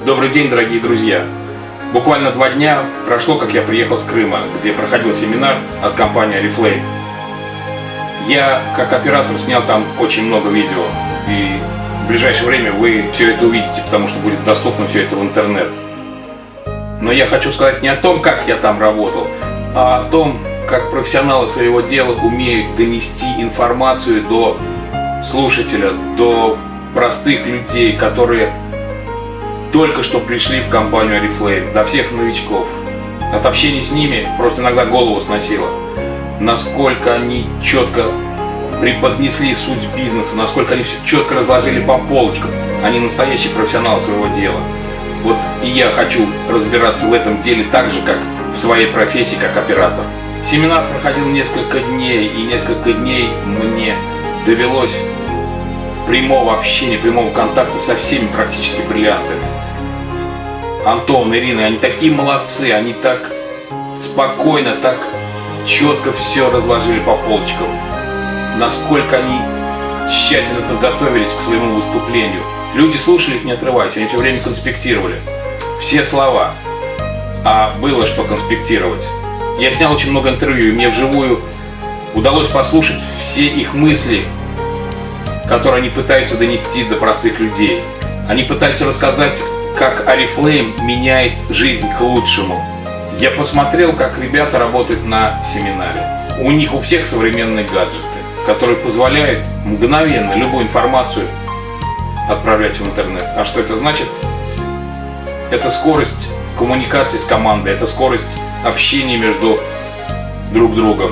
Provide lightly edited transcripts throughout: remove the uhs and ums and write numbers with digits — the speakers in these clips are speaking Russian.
Добрый день, дорогие друзья! Буквально 2 дня прошло, как я приехал с Крыма, где проходил семинар от компании Oriflame. Я, как оператор, снял там очень много видео, и в ближайшее время вы все это увидите, потому что будет доступно все это в интернет. Но я хочу сказать не о том, как я там работал, а о том, как профессионалы своего дела умеют донести информацию до слушателя, до простых людей, которые только что пришли в компанию Oriflame, до всех новичков. От общения с ними просто иногда голову сносило. Насколько они четко преподнесли суть бизнеса, насколько они все четко разложили по полочкам. Они настоящие профессионалы своего дела. Вот и я хочу разбираться в этом деле так же, как в своей профессии, как оператор. Семинар проходил несколько дней, и несколько дней мне довелось прямого общения, прямого контакта со всеми практически бриллиантами. Антон, Ирина, они такие молодцы, они так спокойно, так четко все разложили по полочкам. Насколько они тщательно подготовились к своему выступлению. Люди слушали их не отрываясь, они все время конспектировали. Все слова. А было что конспектировать. Я снял очень много интервью, и мне вживую удалось послушать все их мысли, которые они пытаются донести до простых людей. Они пытаются рассказать, как Oriflame меняет жизнь к лучшему. Я посмотрел, как ребята работают на семинаре. У них у всех современные гаджеты, которые позволяют мгновенно любую информацию отправлять в интернет. А что это значит? Это скорость коммуникации с командой, это скорость общения между друг другом.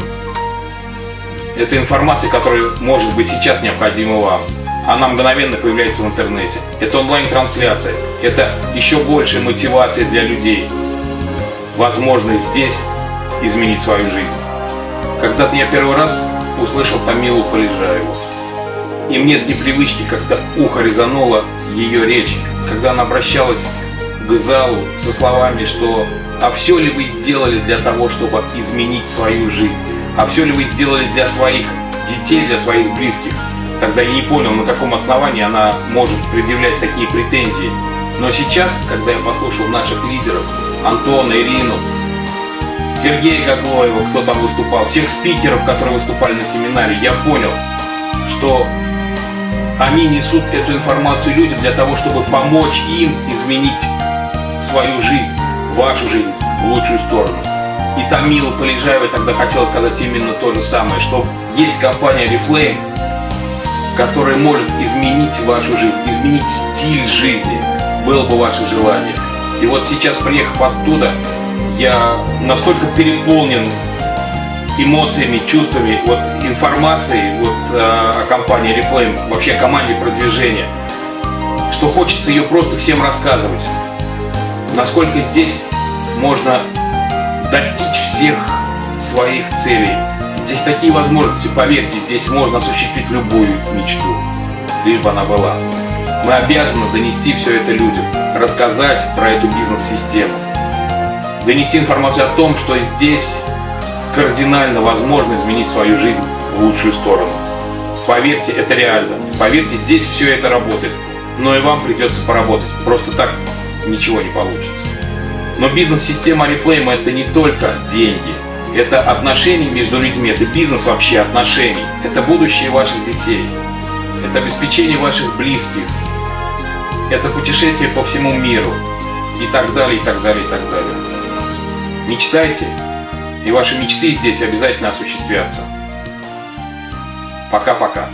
Это информация, которая может быть сейчас необходима вам. Она мгновенно появляется в интернете. Это онлайн-трансляция. Это еще большая мотивация для людей. Возможность здесь изменить свою жизнь. Когда-то я первый раз услышал Тамилу Полежаеву. И мне с непривычки как-то ухо резануло ее речь, когда она обращалась к залу со словами, что «А все ли вы сделали для того, чтобы изменить свою жизнь? А все ли вы сделали для своих детей, для своих близких?» Тогда я не понял, на каком основании она может предъявлять такие претензии. Но сейчас, когда я послушал наших лидеров, Антона, Ирину, Сергея Гаглоева, кто там выступал, всех спикеров, которые выступали на семинаре, я понял, что они несут эту информацию людям для того, чтобы помочь им изменить свою жизнь, вашу жизнь в лучшую сторону. И Тамила Полежаева тогда хотела сказать именно то же самое, что есть компания Oriflame, которая может изменить вашу жизнь, изменить стиль жизни, было бы ваше желание. И вот сейчас, приехав оттуда, я настолько переполнен эмоциями, чувствами, вот, информацией о компании Oriflame, вообще о команде продвижения, что хочется ее просто всем рассказывать. Насколько здесь можно достичь всех своих целей. Здесь такие возможности, поверьте, здесь можно осуществить любую мечту, лишь бы она была. Мы обязаны донести все это людям, рассказать про эту бизнес-систему, донести информацию о том, что здесь кардинально возможно изменить свою жизнь в лучшую сторону. Поверьте, это реально. Поверьте, здесь все это работает. Но и вам придется поработать. Просто так ничего не получится. Но бизнес-система Oriflame — это не только деньги. Это отношения между людьми, это бизнес вообще отношений. Это будущее ваших детей. Это обеспечение ваших близких. Это путешествие по всему миру. И так далее, и так далее, и так далее. Мечтайте, и ваши мечты здесь обязательно осуществятся. Пока-пока.